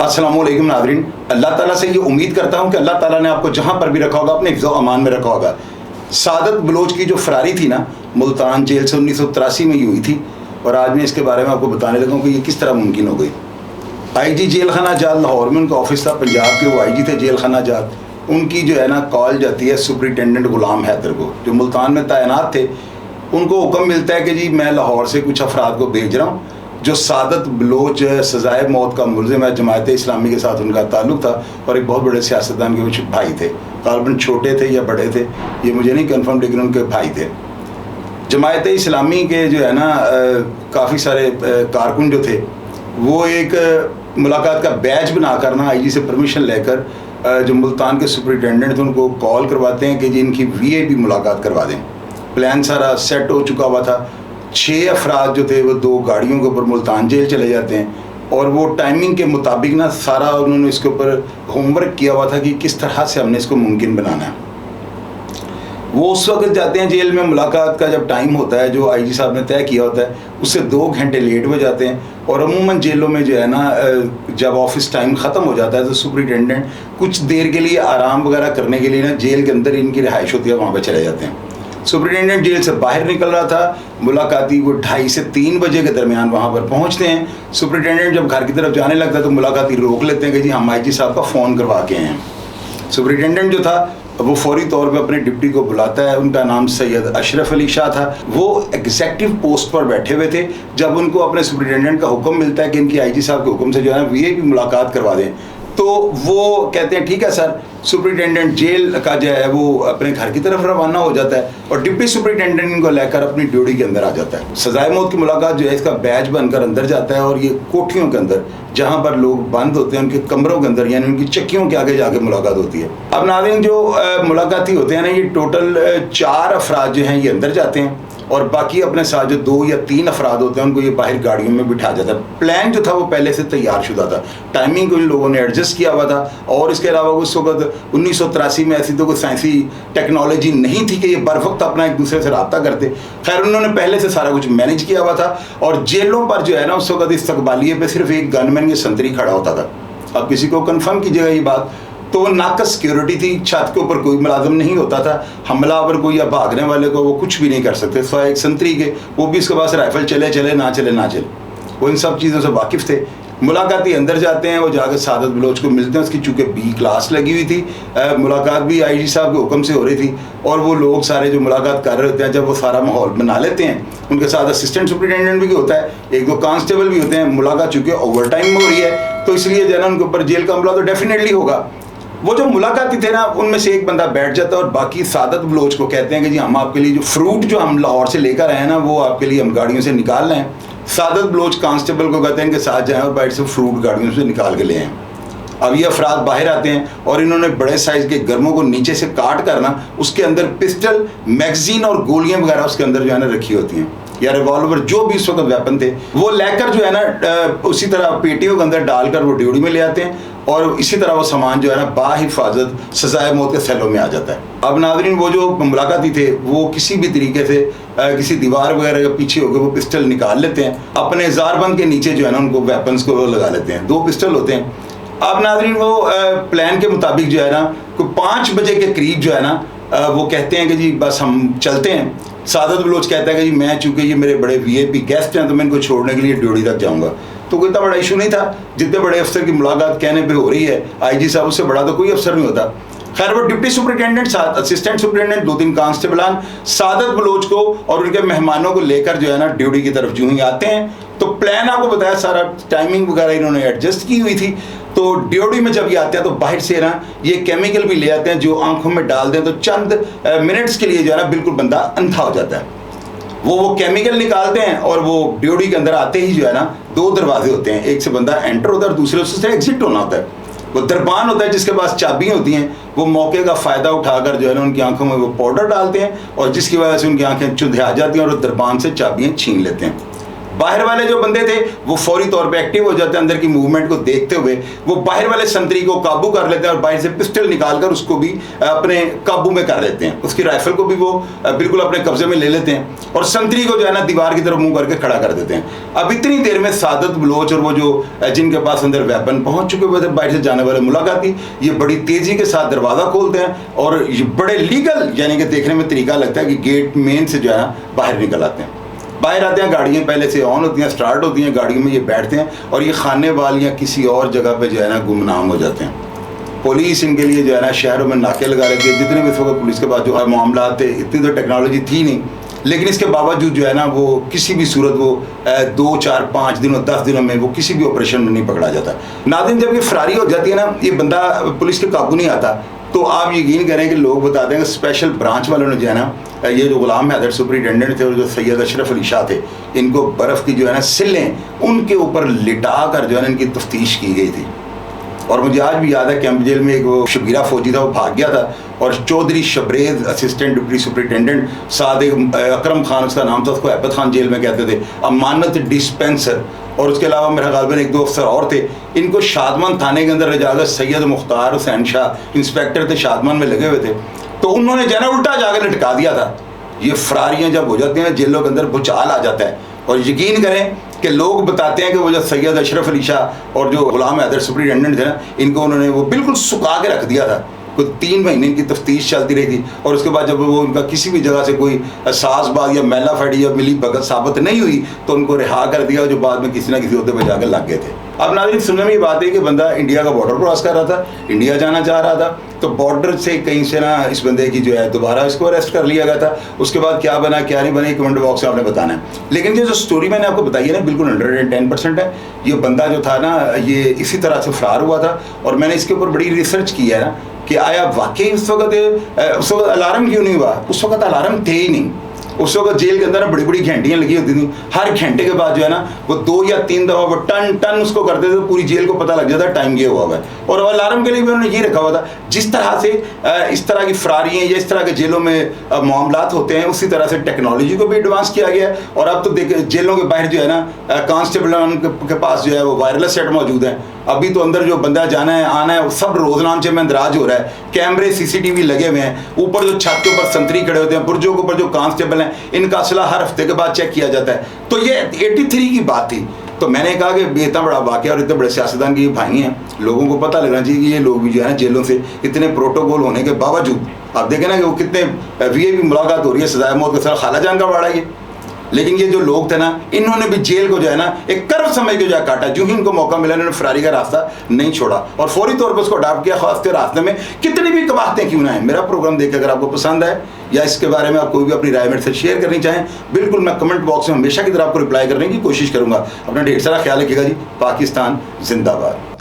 अस्सलाम वालेकुम नाज़रीन। अल्लाह ताला से ये उम्मीद करता हूँ कि अल्लाह ताला ने आपको जहाँ पर भी रखा होगा अपने हिफ्ज़ अमान में रखा होगा। सादत बलोच की जो फरारी थी ना, मुल्तान जेल से 1983 में ही हुई थी और आज मैं इसके बारे में आपको बताने लगा हूँ कि ये किस तरह मुमकिन हो गई। IG जेल खाना जात लाहौर में उनका ऑफिस था, पंजाब के वो IG थे जेल खाना जात। उनकी जो है ना कॉल जाती है सुपरिटेंडेंट गुलाम हैदर को, जो मुल्तान में तैनात थे। उनको हुक्म मिलता है कि जी मैं लाहौर से कुछ अफराद को भेज रहा हूँ जो सादत बलोच सजाए मौत का मुलज़िम है। जमायत इस्लामी के साथ उनका ताल्लुक़ था और एक बहुत बड़े सियासतदान के कुछ भाई थे, गालिबन छोटे थे या बड़े थे ये मुझे नहीं कन्फर्म, लेकिन उनके भाई थे। जमायत इस्लामी के जो है ना काफ़ी सारे कारकुन जो थे वो एक मुलाकात का बैच बना कर ना IG से परमिशन लेकर जो मुल्तान के सुपरिटेंडेंट थे उनको कॉल करवाते हैं कि जी इनकी VIP मुलाकात करवा दें। प्लान सारा सेट हो चुका हुआ था। 6 अफराद जो थे वो 2 गाड़ियों के ऊपर मुल्तान जेल चले जाते हैं और वो टाइमिंग के मुताबिक ना सारा उन्होंने इसके ऊपर होमवर्क किया हुआ था कि किस तरह से हमने इसको मुमकिन बनाना है। वो उस वक्त जाते हैं जेल में, मुलाकात का जब टाइम होता है जो IG साहब ने तय किया होता है उससे 2 घंटे लेट हो जाते हैं। और अमूमन जेलों में जो है ना जब ऑफिस टाइम ख़त्म हो जाता है तो सुपरिटेंडेंट कुछ देर के लिए आराम वगैरह करने के लिए ना जेल के अंदर इनकी रिहाइश होती है, वहाँ पर चले जाते हैं। सुपरिटेंडेंट जेल से बाहर निकल रहा था, मुलाकाती वो 2:30 से 3 बजे के दरमियान वहाँ पर पहुँचते हैं। सुपरिटेंडेंट जब घर की तरफ जाने लगता है तो मुलाकाती रोक लेते हैं कि जी हम IG साहब का फ़ोन करवा के हैं। सुपरिटेंडेंट जो था वो फौरी तौर पे अपने डिप्टी को बुलाता है। उनका नाम सैयद अशरफ अली शाह था। वो एग्जेक्टिव पोस्ट पर बैठे हुए थे जब उनको अपने सुपरिटेंडेंट का हुक्म मिलता है कि इनकी IG साहब के हुक्म से जो है ना VIP मुलाकात करवा दें। तो वो कहते हैं ठीक है सर। सुपरिटेंडेंट जेल का जो है वो अपने घर की तरफ रवाना हो जाता है और डिप्टी सुपरिटेंडेंट इनको लेकर अपनी ड्यूटी के अंदर आ जाता है। सजाए मौत की मुलाकात जो है इसका बैच बनकर अंदर जाता है और ये कोठियों के अंदर जहाँ पर लोग बंद होते हैं उनके कमरों के अंदर यानी उनकी चक्कियों के आगे जाके मुलाकात होती है। अब नाज़रीन जो मुलाकाती होते हैं ना ये टोटल 4 अफराद जो हैं ये अंदर जाते हैं और बाकी अपने साथ जो 2 या 3 अफराद होते हैं उनको ये बाहर गाड़ियों में बिठा जाता है। प्लान जो था वो पहले से तैयार शुदा था, टाइमिंग को इन लोगों ने एडजस्ट किया हुआ था। और इसके अलावा उस वक्त 1983 में ऐसी तो कोई साइंसी टेक्नोलॉजी नहीं थी कि ये बर वक्त अपना एक दूसरे से रब्ता करते। खैर उन्होंने पहले से सारा कुछ मैनेज किया हुआ था और जेलों पर जो है ना उस वक्त इस्तकबालिये पे सिर्फ एक गनमैन या संतरी खड़ा होता था। अब किसी को कन्फर्म कीजिएगा ये बात, तो वो नाकस सिक्योरिटी थी, छत के ऊपर कोई मुलाजिम नहीं होता था, हमलावर को या भागने वाले को वो कुछ भी नहीं कर सकते। सो एक संतरी के वो भी उसके पास राइफल चले ना चले वो इन सब चीज़ों से वाकिफ़ थे। मुलाकाती अंदर जाते हैं, वो जाकर सादत बलोच को मिलते हैं। उसकी चूँकि B क्लास लगी हुई थी, मुलाकात भी IG साहब के हुक्म से हो रही थी और वो लोग सारे जो मुलाकात कर रहे होते हैं जब वो सारा माहौल बना लेते हैं उनके साथ असिस्टेंट सुपरिटेंडेंट भी होता है, 1-2 कांस्टेबल भी होते हैं। मुलाकात चूँकि ओवर टाइम हो रही है तो इसलिए जो है ना उनके ऊपर जेल का हमला तो डेफिनेटली होगा। वो जो मुलाकाती थे ना उनमें से एक बंदा बैठ जाता है और बाकी सादत बलोच को कहते हैं कि जी हम आपके लिए जो फ्रूट जो हम लाहौर से लेकर आए हैं ना वो आपके लिए हम गाड़ियों से निकाल रहे हैं। सादत बलोच कांस्टेबल को कहते हैं कि साथ जाएं और बाहर से फ्रूट गाड़ियों से निकाल के ले आएं। अब ये अफराद बाहर आते हैं और इन्होंने बड़े साइज़ के गर्मों को नीचे से काट करना उसके अंदर पिस्टल, मैगजीन और गोलियां वगैरह उसके अंदर जो है ना रखी होती हैं या रिवॉल्वर जो भी उस वक्त वेपन थे वो लेकर जो है ना उसी तरह पेटियों के अंदर डालकर वो ड्यूटी में ले आते हैं और इसी तरह वो सामान जो है ना बाहिफाजत सजाए मौत के सेलों में आ जाता है। अब नाज़रीन वो जो मुलाकाती थे वो किसी भी तरीके से किसी दीवार वगैरह के पीछे होकर वो पिस्टल निकाल लेते हैं, अपने ज़ारबंद के नीचे जो है ना उनको वेपन्स को लगा लेते हैं। 2 पिस्टल होते हैं। अब नाज़रीन वो प्लान के मुताबिक जो है ना 5 बजे के करीब जो है ना वो कहते हैं कि जी बस हम चलते हैं। सादत बलोच कहता है कि जी मैं चूँकि ये मेरे बड़े VIP गेस्ट हैं तो मैं इनको छोड़ने के लिए ड्यूटी तक जाऊँगा। तो कोई इतना बड़ा इशू नहीं था, जितने बड़े अफसर की मुलाकात कहने पे हो रही है IG साहब उससे बड़ा तो कोई अफसर नहीं होता। खैर वो डिप्टी सुपरिटेंडेंट साथ असिस्टेंट सुपरिटेंडेंट 2-3 कांस्टेबलान सादत बलोच को और उनके मेहमानों को लेकर जो है ना ड्यूटी की तरफ जो ही आते हैं तो प्लान आपको बताया सारा टाइमिंग वगैरह इन्होंने एडजस्ट की हुई थी। तो ड्यूटी में जब ये आते हैं तो बाहर से ना ये केमिकल भी ले आते हैं जो आंखों में डाल दें तो चंद मिनट्स के लिए जो है ना बिल्कुल बंदा अंधा हो जाता है। वो केमिकल निकालते हैं और वो ड्यूटी के अंदर आते ही जो है ना 2 दरवाजे होते हैं, एक से बंदा एंटर होता है और दूसरे से एग्जिट होना होता है। वो दरबान होता है जिसके पास चाबियाँ होती हैं, वो मौके का फ़ायदा उठाकर जो है ना उनकी आंखों में वो पाउडर डालते हैं और जिसकी वजह से उनकी आंखें चुंधिया जाती हैं और दरबान से चाबियाँ छीन लेते हैं। बाहर वाले जो बंदे थे वो फौरी तौर पे एक्टिव हो जाते हैं, अंदर की मूवमेंट को देखते हुए वो बाहर वाले संतरी को काबू कर लेते हैं और बाहर से पिस्टल निकालकर उसको भी अपने काबू में कर लेते हैं, उसकी राइफल को भी वो बिल्कुल अपने कब्जे में ले लेते हैं और संतरी को जो है ना दीवार की तरफ मुंह करके खड़ा कर देते हैं। अब इतनी देर में सादत बलोच और वो जो जिनके पास अंदर वेपन पहुंच चुके हुए थे बाहर से जाने वाले मुलाकाती, ये बड़ी तेजी के साथ दरवाज़ा खोलते हैं और ये बड़े लीगल यानी कि देखने में तरीका लगता है कि गेट मेन से जो है ना बाहर निकल आते हैं। बाहर आते हैं, गाड़ियाँ पहले से ऑन होती हैं, स्टार्ट होती हैं, गाड़ियों में ये बैठते हैं और ये खाने वाल या किसी और जगह पे जो है ना गुमनाम हो जाते हैं। पुलिस इनके लिए जो है ना शहरों में नाके लगा लेती है। जितने भी इस वक्त पुलिस के पास जो मामला थे, इतनी तो टेक्नोलॉजी थी नहीं, लेकिन इसके बावजूद जो है ना वो किसी भी सूरत वो 2, 4, 5 दिनों 10 दिनों में वो किसी भी ऑपरेशन में नहीं पकड़ा जाता। नाज़रीन, जब ये फरारी हो जाती है ना, ये बंदा पुलिस के काबू नहीं आता, तो आप यकीन करें कि लोग बताते हैं कि स्पेशल ब्रांच वालों ने जो है ना ये जो गुलाम हैदर सुपरिटेंडेंट थे और जो सैयद अशरफ अली शाह थे, इनको बर्फ़ की जो है ना सिलें उनके ऊपर लिटा कर जो है ना इनकी तफ्तीश की गई थी। और मुझे आज भी याद है कैंप जेल में एक वो शबीरा फौजी था, वो भाग गया था और Chaudhary Shabrez assistant deputy superintendent Saad Akram Khan उसका नाम था, उसको हैबत खान जेल में कहते थे, अमानत डिस्पेंसर, और उसके अलावा मेरा गालबन 1-2 अफसर और थे। इनको शादमान थाने के अंदर ले जाकर सैयद मुख्तार हुसैन शाह इंस्पेक्टर थे, शादमान में लगे हुए थे, तो उन्होंने जो है ना उल्टा जाकर लटका दिया था। ये फरारियाँ जब हो जाती हैं जेलों के अंदर भूचाल आ जाता है। और यकीन करें कि लोग बताते हैं कि वो जो सैयद अशरफ अली शाह और जो गुलाम हैदर सुपरिटेंडेंट थे ना, इनको उन्होंने वो बिल्कुल सुखा के रख दिया था। कोई 3 महीने इनकी तफ्तीश चलती रही थी और उसके बाद जब वो उनका किसी भी जगह से कोई साजबाज या मैला फैडी या मिली भगत साबित नहीं हुई तो उनको रिहा कर दिया, जो बाद में किसी ना किसी होते पर जाकर लग गए थे। अब नाज़रीन, सुनने में ये बात है कि बंदा इंडिया का बॉर्डर क्रॉस कर रहा था, इंडिया जाना चाह रहा था, तो बॉर्डर से कहीं से ना इस बंदे की जो है दोबारा इसको अरेस्ट कर लिया गया था। उसके बाद क्या बना क्या नहीं बना कमेंट बॉक्स में आपने बताना है। लेकिन ये जो स्टोरी मैंने आपको बताई है ना, बिल्कुल 110% है। ये बंदा जो था ना, ये इसी तरह से फरार हुआ था और मैंने इसके ऊपर बड़ी रिसर्च की है ना कि आया वाकई उस वक्त अलार्म क्यों नहीं हुआ। उस वक्त अलार्म थे ही नहीं। उस वक्त जेल के अंदर ना बड़ी बड़ी घंटियाँ लगी होती थी, हर घंटे के बाद जो है ना वो 2 या 3 दफ़ा वो टन उसको करते थे, तो पूरी जेल को पता लग जाता टाइम ये हुआ है। और अलार्म के लिए भी उन्होंने ये रखा हुआ था। जिस तरह से इस तरह की फरारियाँ या इस तरह के जेलों में मामलात होते हैं, उसी तरह से टेक्नोलॉजी को भी एडवांस किया गया है। और अब तो देख जेलों के बाहर जो है ना कांस्टेबल के पास जो है वो वायरलेस सेट मौजूद है। अभी तो अंदर जो बंदा जाना है आना है सब रोजनामचे में अंदराज हो रहा है, कैमरे CCTV लगे हुए हैं, ऊपर जो छत के ऊपर संतरी खड़े होते हैं, बुर्जों के ऊपर जो कांस्टेबल हैं, इनका असला हर हफ्ते के बाद चेक किया जाता है। तो ये 83 की बात थी। तो मैंने कहा कि इतना बड़ा वाक़या और इतने बड़े सियासतदान के ये भाई हैं, लोगों को पता लगना चाहिए कि ये लोग भी जो है ना जेलों से इतने प्रोटोकॉल होने के बावजूद, आप देखें ना कि वो कितने VIP मुलाकात हो रही है, सजाए मौत के साथ खाला जान का वाड़ा ये। लेकिन ये जो लोग थे ना, इन्होंने भी जेल को जो है ना एक कर्व समझ के जो है काटा। जो ही इनको मौका मिला इन्होंने फरारी का रास्ता नहीं छोड़ा और फौरी तौर पर उसको अडॉप्ट किया, खास के रास्ते में कितनी भी कबाहतें क्यों ना है। मेरा प्रोग्राम देख अगर आपको पसंद आए या इसके बारे में आप कोई भी अपनी राय मेरे से शेयर करनी चाहें, बिल्कुल मैं कमेंट बॉक्स में हमेशा की तरह आपको रिप्लाई करने की कोशिश करूँगा। अपना ढेर सारा ख्याल रखिएगा जी। पाकिस्तान जिंदाबाद।